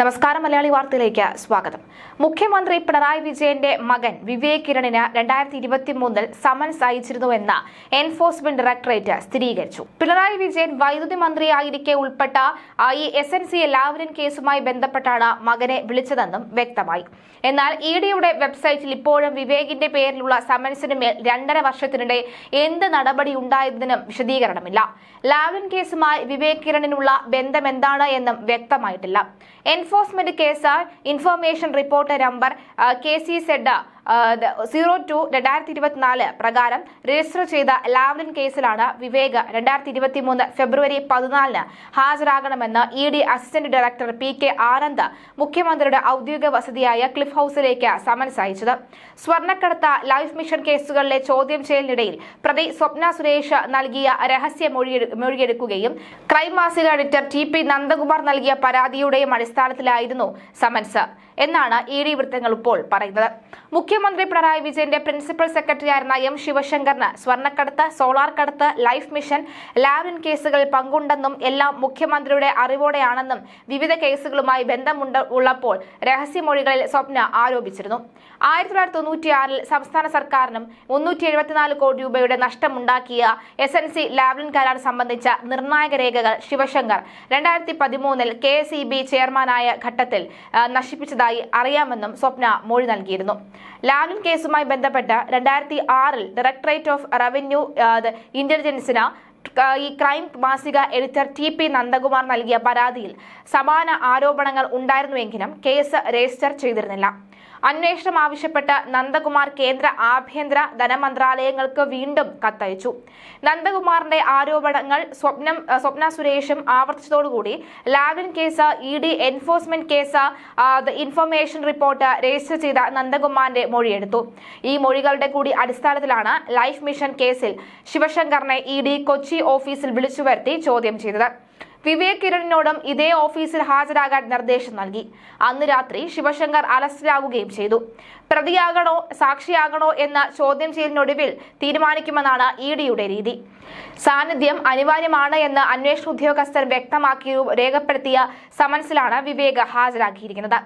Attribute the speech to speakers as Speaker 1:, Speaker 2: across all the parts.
Speaker 1: നമസ്കാരം. മലയാളി വാർത്തയിലേക്ക് സ്വാഗതം. മുഖ്യമന്ത്രി പിണറായി വിജയന്റെ മകൻ വിവേക് കിരണിന് 2023 സമൻസ് അയച്ചിരുന്നുവെന്ന് എൻഫോഴ്സ്മെന്റ് ഡയറക്ടറേറ്റ് സ്ഥിരീകരിച്ചു. പിണറായി വിജയൻ വൈദ്യുതി മന്ത്രിയായിരിക്കെ ഉൾപ്പെട്ട ഈ SNC ലാവ്ലിൻ കേസുമായി ബന്ധപ്പെട്ടാണ് മകനെ വിളിച്ചതെന്നും വ്യക്തമായി. എന്നാൽ ഇഡിയുടെ വെബ്സൈറ്റിൽ ഇപ്പോഴും വിവേകിന്റെ പേരിലുള്ള സമൻസിന് മേൽ 2.5 വർഷത്തിനിടെ എന്ത് നടപടി ഉണ്ടായതിനും വിശദീകരണമില്ല. ലാവ്ലിൻ കേസുമായി വിവേക് കിരണിനുള്ള ബന്ധം എന്താണ് എന്നും വ്യക്തമായിട്ടില്ല. Enforcement case information report number KC-02/2024 പ്രകാരം രജിസ്റ്റർ ചെയ്ത ലാവ്ലിൻ കേസിലാണ് വിവേക് 2023 ഫെബ്രുവരി 14 ഹാജരാകണമെന്ന് ED assistant director PK Anand മുഖ്യമന്ത്രിയുടെ ഔദ്യോഗിക വസതിയായ ക്ലിഫ് ഹൌസിലേക്ക് സമൻസ് അയച്ചത്. സ്വർണ്ണക്കടത്ത്, ലൈഫ് മിഷൻ കേസുകളിലെ ചോദ്യം ചെയ്യലിനിടയിൽ പ്രതി സ്വപ്ന സുരേഷ് നൽകിയ രഹസ്യ മൊഴിയെടുക്കുകയും ക്രൈം മാസിക എഡിറ്റർ TP നന്ദകുമാർ നൽകിയ പരാതിയുടെയും അടിസ്ഥാനത്തിലായിരുന്നു സമൻസ് എന്നാണ് ഇഡി വൃത്തങ്ങൾ ഇപ്പോൾ പറയുന്നത്. മുഖ്യമന്ത്രി പിണറായി വിജയന്റെ പ്രിൻസിപ്പൽ സെക്രട്ടറിയായിരുന്ന M ശിവശങ്കറിന് സ്വർണ്ണക്കടത്ത്, സോളാർ കടത്ത്, ലൈഫ് മിഷൻ, ലാവ്ലിൻ കേസുകളിൽ പങ്കുണ്ടെന്നും എല്ലാം മുഖ്യമന്ത്രിയുടെ അറിവോടെയാണെന്നും വിവിധ കേസുകളുമായി ബന്ധമുള്ളപ്പോൾ രഹസ്യമൊഴികളിൽ സ്വപ്ന ആരോപിച്ചിരുന്നു. 1996 സംസ്ഥാന സർക്കാരിനും 374 കോടി രൂപയുടെ നഷ്ടമുണ്ടാക്കിയ SNC ലാവ്ലിൻ കരാർ സംബന്ധിച്ച നിർണായക രേഖകൾ ശിവശങ്കർ 2013 KSEB ചെയർമാനായ ഘട്ടത്തിൽ നശിപ്പിച്ചതായി അറിയാമെന്നും സ്വപ്ന മൊഴി നൽകിയിരുന്നു. ലാവ്ലിൻ കേസുമായി ബന്ധപ്പെട്ട് 2006 ഡയറക്ടറേറ്റ് ഓഫ് റവന്യൂ ഇന്റലിജൻസിന് ഈ ക്രൈം മാസിക എഡിറ്റർ TP നന്ദകുമാർ നൽകിയ പരാതിയിൽ സമാന ആരോപണങ്ങൾ ഉണ്ടായിരുന്നുവെങ്കിലും കേസ് രജിസ്റ്റർ ചെയ്തിരുന്നില്ല. അന്വേഷണം ആവശ്യപ്പെട്ട് നന്ദകുമാർ കേന്ദ്ര ആഭ്യന്തര ധനമന്ത്രാലയങ്ങൾക്ക് വീണ്ടും കത്തയച്ചു. നന്ദകുമാറിന്റെ ആരോപണങ്ങൾ സ്വപ്ന സുരേഷും ആവർത്തിച്ചതോടുകൂടി Lavalin case ED enforcement case information report register ചെയ്ത നന്ദകുമാറിന്റെ മൊഴിയെടുത്തു. ഈ മൊഴികളുടെ കൂടി അടിസ്ഥാനത്തിലാണ് ലൈഫ് മിഷൻ കേസിൽ ശിവശങ്കറിനെ ഇഡി കൊച്ചി ഓഫീസിൽ വിളിച്ചു വരുത്തി ചോദ്യം ചെയ്തത്. വിവേക് കിരണിനോടും ഇതേ ഓഫീസിൽ ഹാജരാകാൻ നിർദ്ദേശം നൽകി. അന്ന് രാത്രി ശിവശങ്കർ അറസ്റ്റിലാകുകയും ചെയ്തു. പ്രതിയാകണോ സാക്ഷിയാകണോ എന്ന ചോദ്യം ചെയ്യലിനൊടുവിൽ തീരുമാനിക്കുമെന്നാണ് ഇഡിയുടെ രീതി. സാന്നിധ്യം അനിവാര്യമാണ് എന്ന് അന്വേഷണ ഉദ്യോഗസ്ഥർ വ്യക്തമാക്കി രേഖപ്പെടുത്തിയ സമൻസിലാണ് വിവേക് ഹാജരാക്കിയിരിക്കുന്നത്.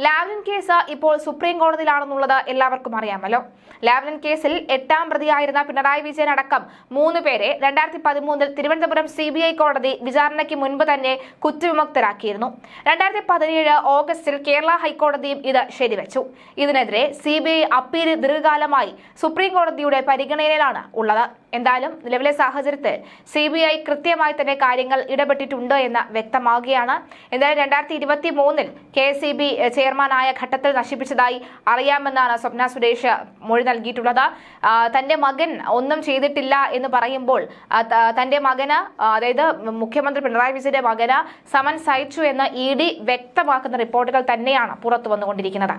Speaker 1: ലാവ്ലിൻ കേസ് ഇപ്പോൾ സുപ്രീം കോടതിയിലാണെന്നുള്ളത് എല്ലാവർക്കും അറിയാമല്ലോ. ലാവ്ലിൻ കേസിൽ 8ാം പ്രതിയായിരുന്ന പിണറായി വിജയൻ അടക്കം 3 പേരെ 2013 തിരുവനന്തപുരം CBI കോടതി വിചാരണയ്ക്ക് മുൻപ് തന്നെ കുറ്റവിമുക്തരാക്കിയിരുന്നു. 2017 ഓഗസ്റ്റിൽ കേരള ഹൈക്കോടതിയും ഇത് ശരിവെച്ചു. ഇതിനെതിരെ CBI അപ്പീൽ ദീർഘകാലമായി സുപ്രീം കോടതിയുടെ പരിഗണനയിലാണ് ഉള്ളത്. എന്തായാലും നിലവിലെ സാഹചര്യത്തിൽ CBI കൃത്യമായി തന്നെ കാര്യങ്ങൾ ഇടപെട്ടിട്ടുണ്ട് എന്ന് വ്യക്തമാവുകയാണ്. എന്തായാലും 2023 KSEB ചെയർമാനായ ഘട്ടത്തിൽ നശിപ്പിച്ചതായി അറിയാമെന്നാണ് സ്വപ്ന സുരേഷ് മൊഴി നൽകിയിട്ടുള്ളത്. തന്റെ മകൻ ഒന്നും ചെയ്തിട്ടില്ല എന്ന് പറയുമ്പോൾ തന്റെ മകന്, അതായത് മുഖ്യമന്ത്രി പിണറായി വിജയന്റെ മകന് സമൻസ് അയച്ചു എന്ന് ഇഡി വ്യക്തമാക്കുന്ന റിപ്പോർട്ടുകൾ തന്നെയാണ് പുറത്തു വന്നുകൊണ്ടിരിക്കുന്നത്.